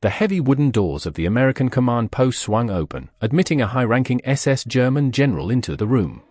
The heavy wooden doors of the American command post swung open, admitting a high-ranking SS German general into the room.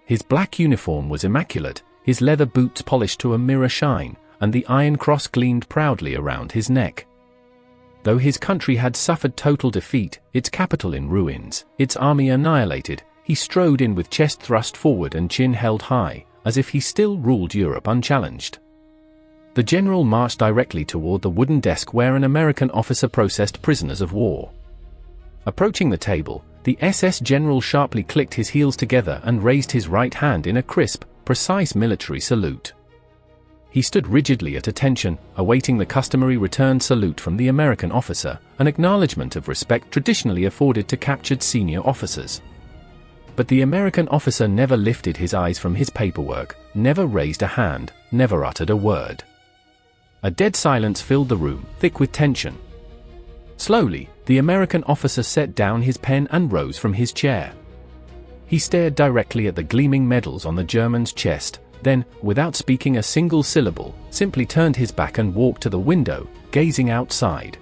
His black uniform was immaculate, his leather boots polished to a mirror shine, and the Iron Cross gleamed proudly around his neck. Though his country had suffered total defeat, its capital in ruins, its army annihilated, he strode in with chest thrust forward and chin held high, as if he still ruled Europe unchallenged. The general marched directly toward the wooden desk where an American officer processed prisoners of war. Approaching the table, the SS general sharply clicked his heels together and raised his right hand in a crisp, precise military salute. He stood rigidly at attention, awaiting the customary return salute from the American officer, an acknowledgement of respect traditionally afforded to captured senior officers. But the American officer never lifted his eyes from his paperwork, never raised a hand, never uttered a word. A dead silence filled the room, thick with tension. Slowly, the American officer set down his pen and rose from his chair. He stared directly at the gleaming medals on the German's chest, then, without speaking a single syllable, simply turned his back and walked to the window, gazing outside.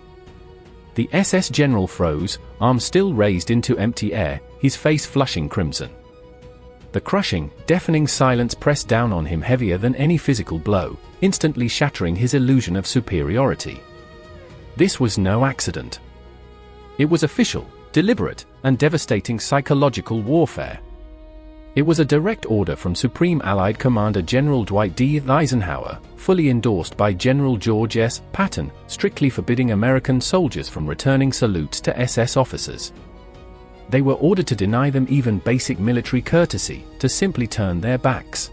The SS general froze, arms still raised into empty air, his face flushing crimson. The crushing, deafening silence pressed down on him heavier than any physical blow, instantly shattering his illusion of superiority. This was no accident. It was official, deliberate, and devastating psychological warfare. It was a direct order from Supreme Allied Commander General Dwight D. Eisenhower, fully endorsed by General George S. Patton, strictly forbidding American soldiers from returning salutes to SS officers. They were ordered to deny them even basic military courtesy, to simply turn their backs.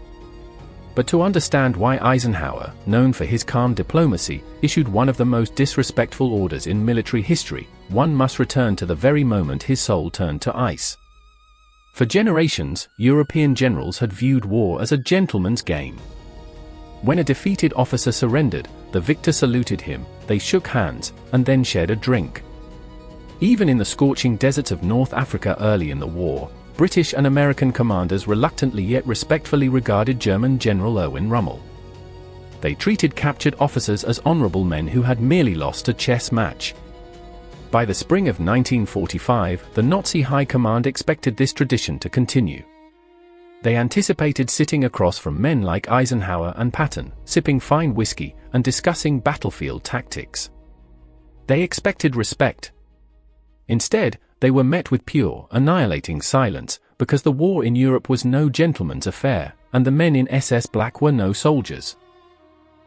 But to understand why Eisenhower, known for his calm diplomacy, issued one of the most disrespectful orders in military history, one must return to the very moment his soul turned to ice. For generations, European generals had viewed war as a gentleman's game. When a defeated officer surrendered, the victor saluted him, they shook hands, and then shared a drink. Even in the scorching deserts of North Africa early in the war, British and American commanders reluctantly yet respectfully regarded German General Erwin Rommel. They treated captured officers as honorable men who had merely lost a chess match. By the spring of 1945, the Nazi High Command expected this tradition to continue. They anticipated sitting across from men like Eisenhower and Patton, sipping fine whiskey, and discussing battlefield tactics. They expected respect. Instead, they were met with pure, annihilating silence, because the war in Europe was no gentleman's affair, and the men in SS Black were no soldiers.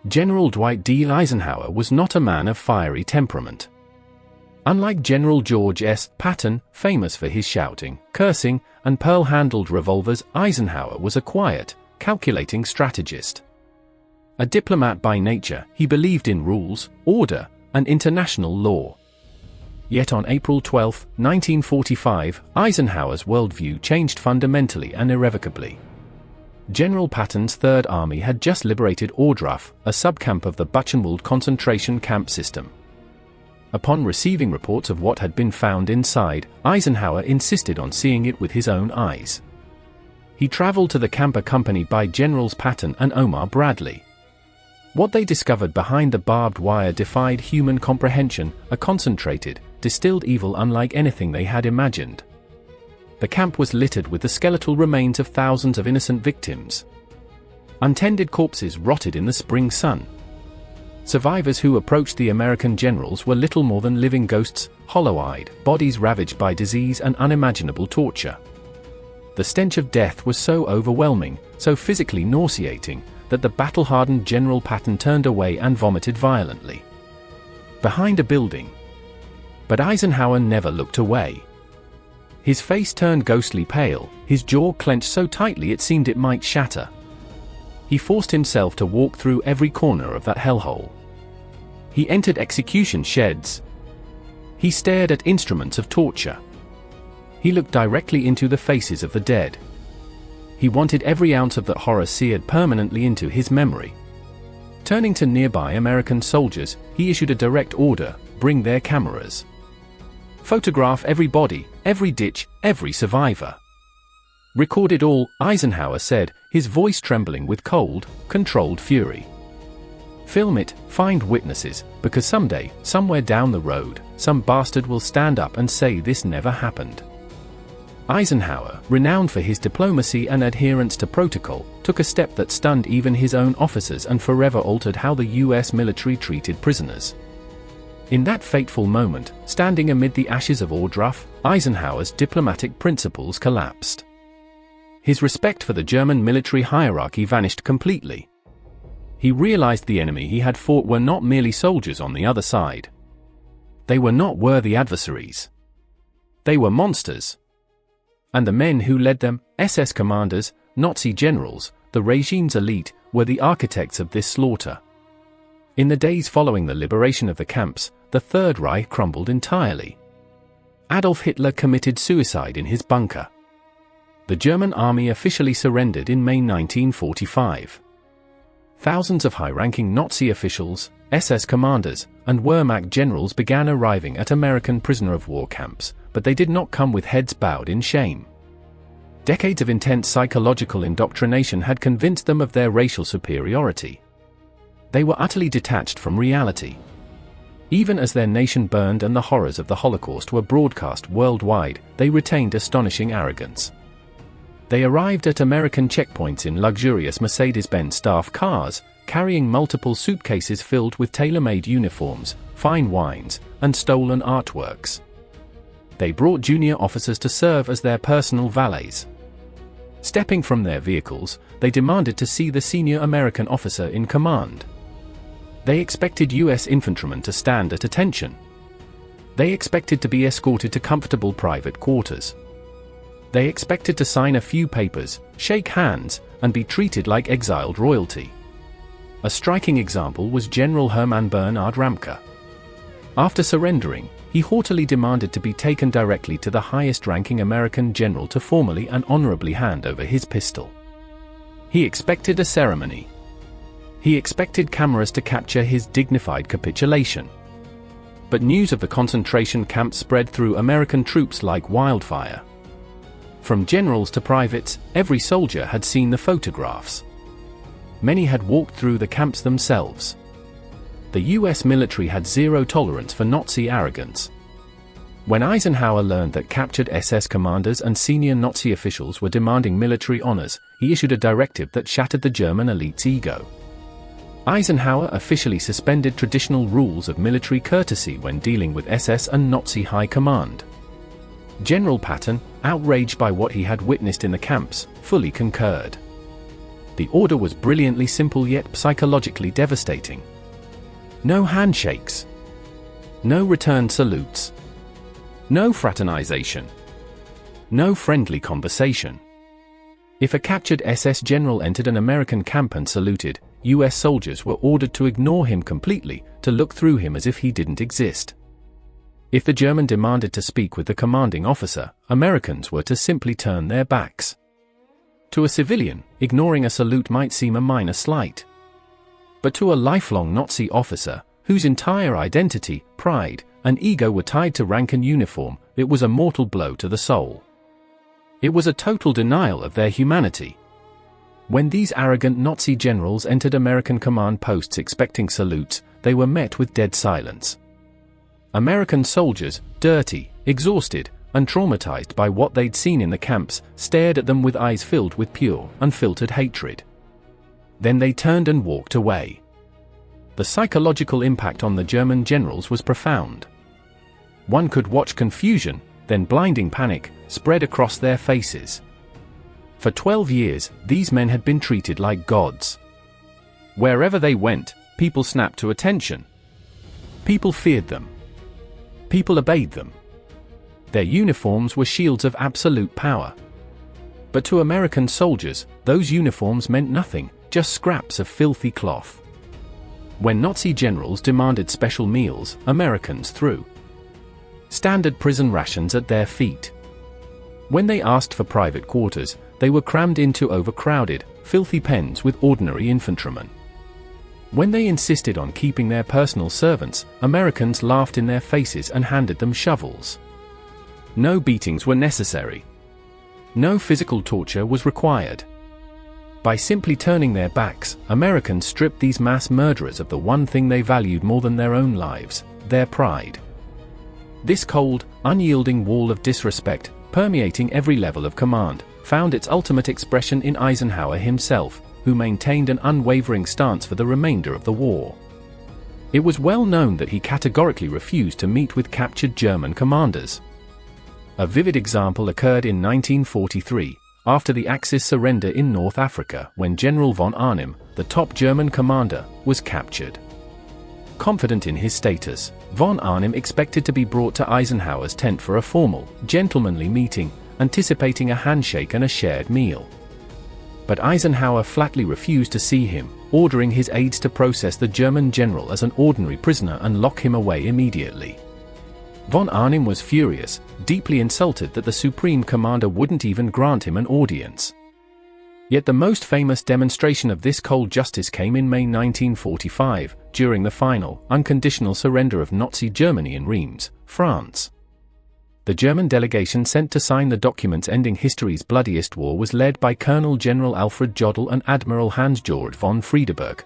General Dwight D. Eisenhower was not a man of fiery temperament. Unlike General George S. Patton, famous for his shouting, cursing, and pearl-handled revolvers, Eisenhower was a quiet, calculating strategist. A diplomat by nature, he believed in rules, order, and international law. Yet on April 12, 1945, Eisenhower's worldview changed fundamentally and irrevocably. General Patton's Third Army had just liberated Ohrdruf, a subcamp of the Buchenwald concentration camp system. Upon receiving reports of what had been found inside, Eisenhower insisted on seeing it with his own eyes. He traveled to the camp accompanied by Generals Patton and Omar Bradley. What they discovered behind the barbed wire defied human comprehension, a concentrated, distilled evil unlike anything they had imagined. The camp was littered with the skeletal remains of thousands of innocent victims. Untended corpses rotted in the spring sun. Survivors who approached the American generals were little more than living ghosts, hollow-eyed, bodies ravaged by disease and unimaginable torture. The stench of death was so overwhelming, so physically nauseating, that the battle-hardened General Patton turned away and vomited violently. Behind a building. But Eisenhower never looked away. His face turned ghostly pale, his jaw clenched so tightly it seemed it might shatter. He forced himself to walk through every corner of that hellhole. He entered execution sheds. He stared at instruments of torture. He looked directly into the faces of the dead. He wanted every ounce of that horror seared permanently into his memory. Turning to nearby American soldiers, he issued a direct order: bring their cameras. Photograph every body, every ditch, every survivor. Record it all, Eisenhower said, his voice trembling with cold, controlled fury. Film it, find witnesses, because someday, somewhere down the road, some bastard will stand up and say this never happened. Eisenhower, renowned for his diplomacy and adherence to protocol, took a step that stunned even his own officers and forever altered how the US military treated prisoners. In that fateful moment, standing amid the ashes of Ohrdruf, Eisenhower's diplomatic principles collapsed. His respect for the German military hierarchy vanished completely. He realized the enemy he had fought were not merely soldiers on the other side. They were not worthy adversaries. They were monsters. And the men who led them, SS commanders, Nazi generals, the regime's elite, were the architects of this slaughter. In the days following the liberation of the camps, the Third Reich crumbled entirely. Adolf Hitler committed suicide in his bunker. The German army officially surrendered in May 1945. Thousands of high-ranking Nazi officials, SS commanders, and Wehrmacht generals began arriving at American prisoner-of-war camps, but they did not come with heads bowed in shame. Decades of intense psychological indoctrination had convinced them of their racial superiority. They were utterly detached from reality. Even as their nation burned and the horrors of the Holocaust were broadcast worldwide, they retained astonishing arrogance. They arrived at American checkpoints in luxurious Mercedes-Benz staff cars, carrying multiple suitcases filled with tailor-made uniforms, fine wines, and stolen artworks. They brought junior officers to serve as their personal valets. Stepping from their vehicles, they demanded to see the senior American officer in command. They expected US infantrymen to stand at attention. They expected to be escorted to comfortable private quarters. They expected to sign a few papers, shake hands, and be treated like exiled royalty. A striking example was General Hermann Bernhard Ramke. After surrendering, he haughtily demanded to be taken directly to the highest-ranking American general to formally and honorably hand over his pistol. He expected a ceremony. He expected cameras to capture his dignified capitulation. But news of the concentration camps spread through American troops like wildfire. From generals to privates, every soldier had seen the photographs. Many had walked through the camps themselves. The US military had zero tolerance for Nazi arrogance. When Eisenhower learned that captured SS commanders and senior Nazi officials were demanding military honors, he issued a directive that shattered the German elite's ego. Eisenhower officially suspended traditional rules of military courtesy when dealing with SS and Nazi high command. General Patton, outraged by what he had witnessed in the camps, fully concurred. The order was brilliantly simple yet psychologically devastating. No handshakes. No return salutes. No fraternization. No friendly conversation. If a captured SS general entered an American camp and saluted, US soldiers were ordered to ignore him completely, to look through him as if he didn't exist. If the German demanded to speak with the commanding officer, Americans were to simply turn their backs. To a civilian, ignoring a salute might seem a minor slight. But to a lifelong Nazi officer, whose entire identity, pride, and ego were tied to rank and uniform, it was a mortal blow to the soul. It was a total denial of their humanity. When these arrogant Nazi generals entered American command posts expecting salutes, they were met with dead silence. American soldiers, dirty, exhausted, and traumatized by what they'd seen in the camps, stared at them with eyes filled with pure, unfiltered hatred. Then they turned and walked away. The psychological impact on the German generals was profound. One could watch confusion, then blinding panic, spread across their faces. For 12 years, these men had been treated like gods. Wherever they went, people snapped to attention. People feared them. People obeyed them. Their uniforms were shields of absolute power. But to American soldiers, those uniforms meant nothing, just scraps of filthy cloth. When Nazi generals demanded special meals, Americans threw standard prison rations at their feet. When they asked for private quarters, they were crammed into overcrowded, filthy pens with ordinary infantrymen. When they insisted on keeping their personal servants, Americans laughed in their faces and handed them shovels. No beatings were necessary. No physical torture was required. By simply turning their backs, Americans stripped these mass murderers of the one thing they valued more than their own lives, their pride. This cold, unyielding wall of disrespect, permeating every level of command, found its ultimate expression in Eisenhower himself, who maintained an unwavering stance for the remainder of the war. It was well known that he categorically refused to meet with captured German commanders. A vivid example occurred in 1943, after the Axis surrender in North Africa, when General von Arnim, the top German commander, was captured. Confident in his status, von Arnim expected to be brought to Eisenhower's tent for a formal, gentlemanly meeting, anticipating a handshake and a shared meal. But Eisenhower flatly refused to see him, ordering his aides to process the German general as an ordinary prisoner and lock him away immediately. Von Arnim was furious, deeply insulted that the Supreme Commander wouldn't even grant him an audience. Yet the most famous demonstration of this cold justice came in May 1945, during the final, unconditional surrender of Nazi Germany in Reims, France. The German delegation sent to sign the documents ending history's bloodiest war was led by Colonel General Alfred Jodl and Admiral Hans-Georg von Friedeberg.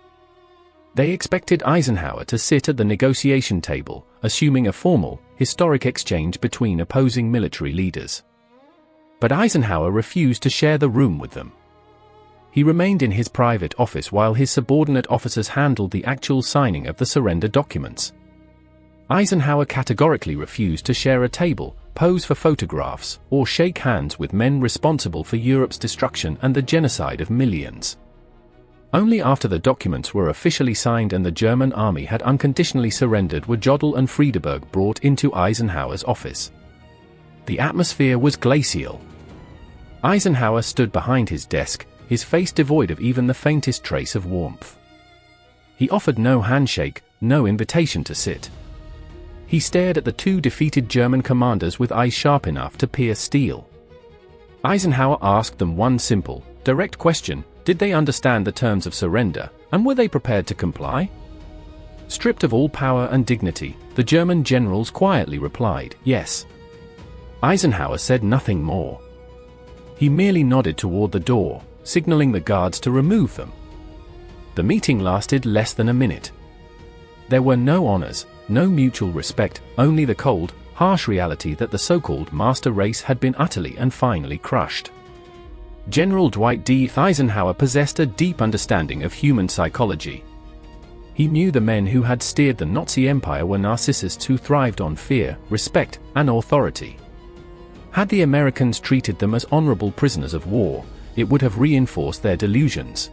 They expected Eisenhower to sit at the negotiation table, assuming a formal, historic exchange between opposing military leaders. But Eisenhower refused to share the room with them. He remained in his private office while his subordinate officers handled the actual signing of the surrender documents. Eisenhower categorically refused to share a table, pose for photographs, or shake hands with men responsible for Europe's destruction and the genocide of millions. Only after the documents were officially signed and the German army had unconditionally surrendered were Jodl and Friedeberg brought into Eisenhower's office. The atmosphere was glacial. Eisenhower stood behind his desk, his face devoid of even the faintest trace of warmth. He offered no handshake, no invitation to sit. He stared at the two defeated German commanders with eyes sharp enough to pierce steel. Eisenhower asked them one simple, direct question: did they understand the terms of surrender, and were they prepared to comply? Stripped of all power and dignity, the German generals quietly replied, yes. Eisenhower said nothing more. He merely nodded toward the door, signaling the guards to remove them. The meeting lasted less than a minute. There were no honors, no mutual respect, only the cold, harsh reality that the so-called master race had been utterly and finally crushed. General Dwight D. Eisenhower possessed a deep understanding of human psychology. He knew the men who had steered the Nazi Empire were narcissists who thrived on fear, respect, and authority. Had the Americans treated them as honorable prisoners of war, it would have reinforced their delusions.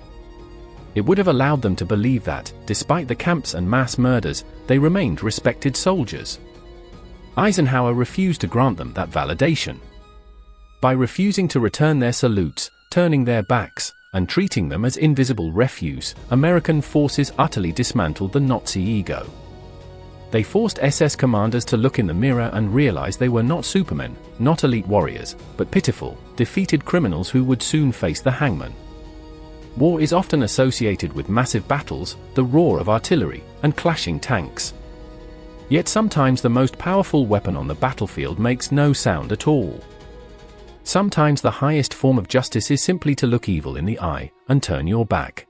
It would have allowed them to believe that, despite the camps and mass murders, they remained respected soldiers. Eisenhower refused to grant them that validation. By refusing to return their salutes, turning their backs, and treating them as invisible refuse, American forces utterly dismantled the Nazi ego. They forced SS commanders to look in the mirror and realize they were not supermen, not elite warriors, but pitiful, defeated criminals who would soon face the hangman. War is often associated with massive battles, the roar of artillery, and clashing tanks. Yet sometimes the most powerful weapon on the battlefield makes no sound at all. Sometimes the highest form of justice is simply to look evil in the eye and turn your back.